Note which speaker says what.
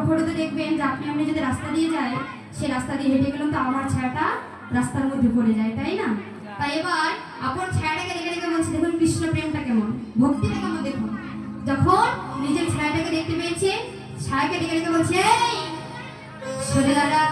Speaker 1: ফটোতে দেখবেন যে আপনি যদি রাস্তা দিয়ে যায়, সে রাস্তা দিয়ে হেঁটে গেলাম তো আমার ছায়াটা রাস্তার মধ্যে পড়ে যায়, তাই না? তাই এবার আপন ছায়াটাকে দেখে দেখে বলছে, দেখুন কৃষ্ণ প্রেমটা কেমন, ভক্তিটা কেমন দেখুন। যখন নিজের ছায়াটাকে দেখতে পেয়েছে, ছায়াকে দেখে দেখে বলছে, এই সরে দাঁড়া,